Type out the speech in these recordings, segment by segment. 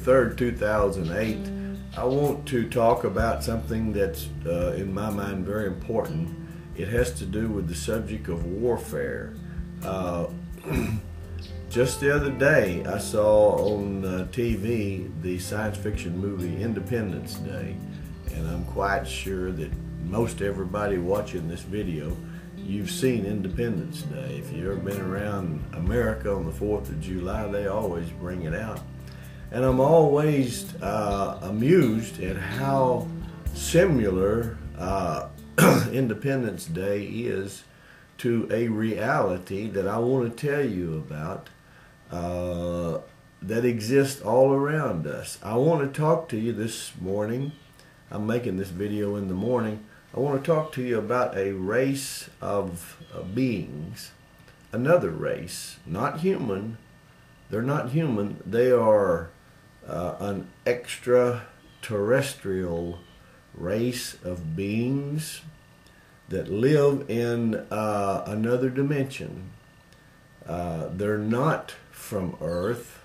3rd, 2008, I want to talk about something that's, in my mind, very important. It has to do with the subject of warfare. Just the other day, I saw on TV the science fiction movie Independence Day, and I'm quite sure that most everybody watching this video, you've seen Independence Day. If you've ever been around America on the 4th of July, they always bring it out. And I'm always amused at how similar Independence Day is to a reality that I want to tell you about that exists all around us. I want to talk to you this morning. I'm making this video in the morning. I want to talk to you about a race of beings, another race, not human. They're not human. They are an extraterrestrial race of beings that live in another dimension. They're not from Earth,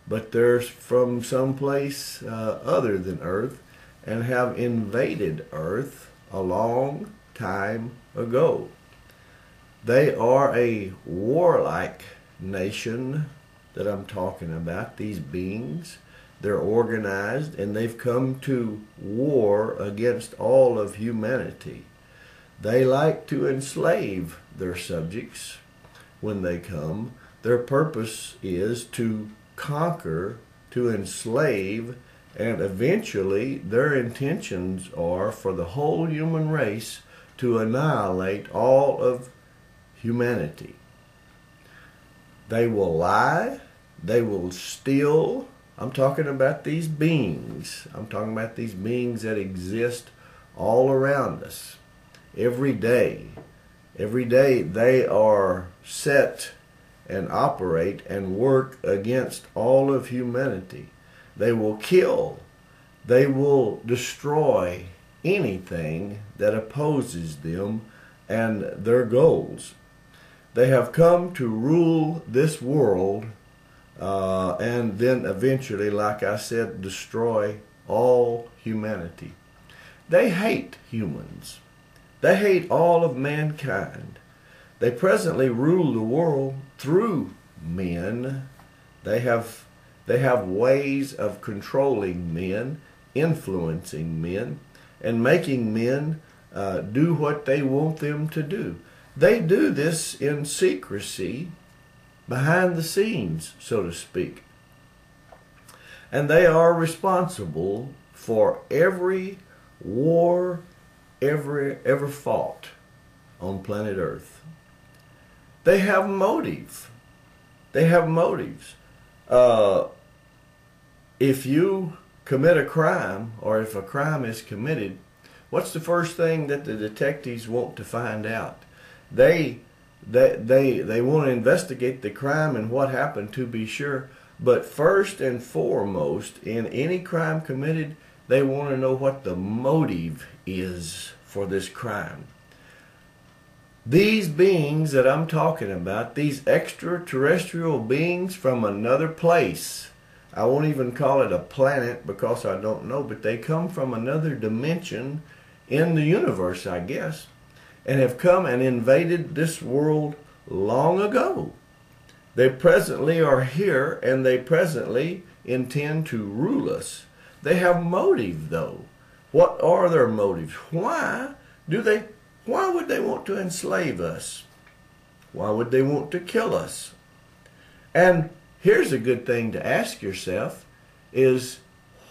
but they're from someplace other than Earth and have invaded Earth a long time ago. They are a warlike nation that I'm talking about, these beings. They're organized and they've come to war against all of humanity. They like to enslave their subjects when they come. Their purpose is to conquer, to enslave, and eventually their intentions are for the whole human race to annihilate all of humanity. They will lie, they will steal. I'm talking about these beings. I'm talking about these beings that exist all around us. Every day they are set and operate and work against all of humanity. They will kill, they will destroy anything that opposes them and their goals. They have come to rule this world and then eventually, like I said, destroy all humanity. They hate humans. They hate all of mankind. They presently rule the world through men. They have ways of controlling men, influencing men, and making men do what they want them to do. They do this in secrecy, behind the scenes, so to speak. And they are responsible for every war ever fought on planet Earth. They have motive. They have motives. If you commit a crime, or if a crime is committed, what's the first thing that the detectives want to find out? They want to investigate the crime and what happened, to be sure, but first and foremost, in any crime committed, they want to know what the motive is for this crime. These beings that I'm talking about, these extraterrestrial beings from another place, I won't even call it a planet because I don't know, but they come from another dimension in the universe, I guess, and have come and invaded this world long ago. They presently are here and they presently intend to rule us. They have motive, though. What are their motives? Why would they want to enslave us? Why would they want to kill us? And here's a good thing to ask yourself is,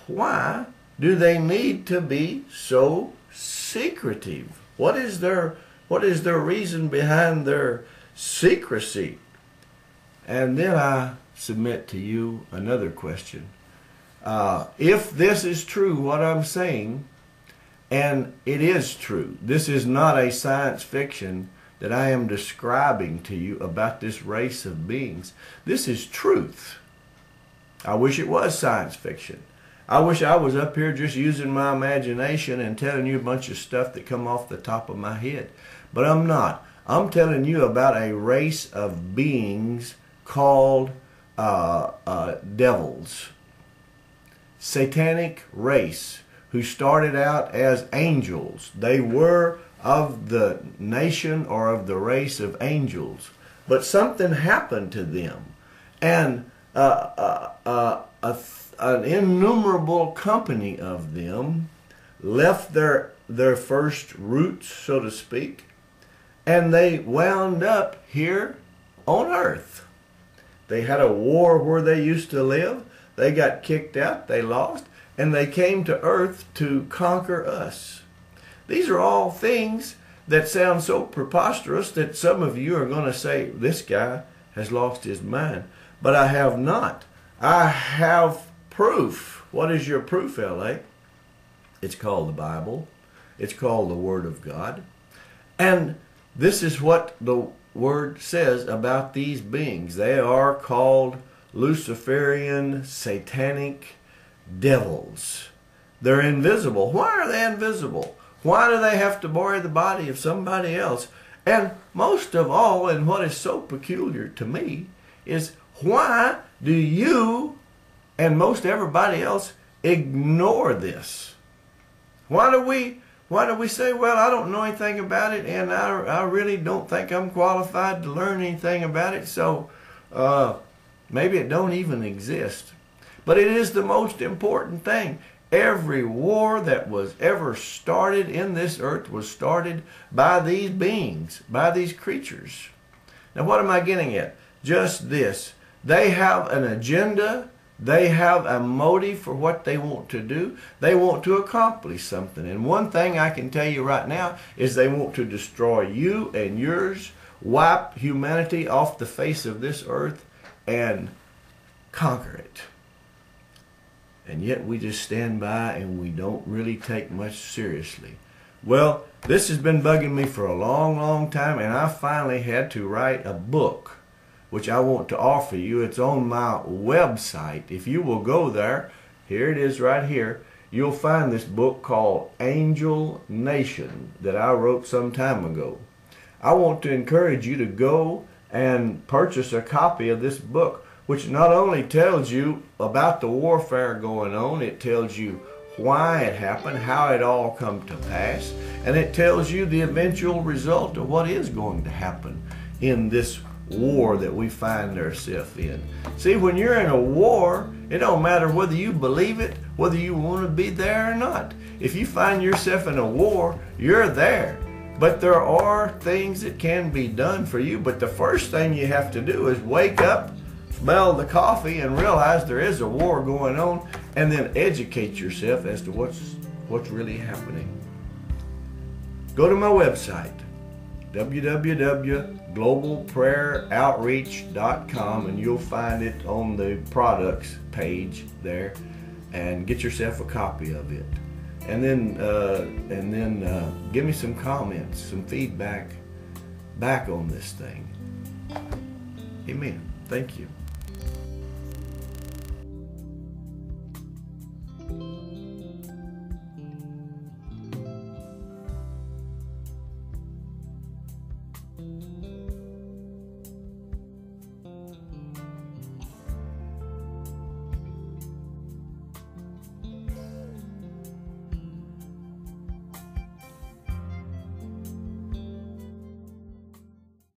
why do they need to be so secretive? What is their reason behind their secrecy? And then I submit to you another question. If this is true, what I'm saying, and it is true, this is not a science fiction that I am describing to you about this race of beings. This is truth. I wish it was science fiction. I wish I was up here just using my imagination and telling you a bunch of stuff that come off the top of my head. But I'm not. I'm telling you about a race of beings called devils. satanic race who started out as angels. They were of the nation or of the race of angels. But something happened to them. And an innumerable company of them left their first roots, so to speak, and they wound up here on earth. They had a war where they used to live. They got kicked out. They lost. And they came to earth to conquer us. These are all things that sound so preposterous that some of you are going to say, this guy has lost his mind. But I have not. I have proof. What is your proof, L.A.? It's called the Bible. It's called the Word of God. And this is what the Word says about these beings. They are called Luciferian, satanic devils. They're invisible. Why are they invisible? Why do they have to borrow the body of somebody else? And most of all, and what is so peculiar to me, is why do you and most everybody else ignore this? Why do we say, well, I don't know anything about it, and I really don't think I'm qualified to learn anything about it, so maybe it don't even exist. But it is the most important thing. Every war that was ever started in this earth was started by these beings, by these creatures. Now what am I getting at? Just this. They have an agenda. They have a motive for what they want to do. They want to accomplish something. And one thing I can tell you right now is they want to destroy you and yours, wipe humanity off the face of this earth, and conquer it. And yet we just stand by and we don't really take much seriously. Well, this has been bugging me for a long, long time, and I finally had to write a book, which I want to offer you. It's on my website. If you will go there, here it is right here, you'll find this book called Angel Nation that I wrote some time ago. I want to encourage you to go and purchase a copy of this book, which not only tells you about the warfare going on, it tells you why it happened, how it all come to pass, and it tells you the eventual result of what is going to happen in this war that we find ourselves in. See, when you're in a war, it don't matter whether you believe it, whether you want to be there or not. If you find yourself in a war, you're there. But there are things that can be done for you. But the first thing you have to do is wake up, smell the coffee, and realize there is a war going on, and then educate yourself as to what's really happening. Go to my website, www.globalprayeroutreach.com, and you'll find it on the products page there, and get yourself a copy of it. And then give me some comments, some feedback back on this thing. Amen. Thank you.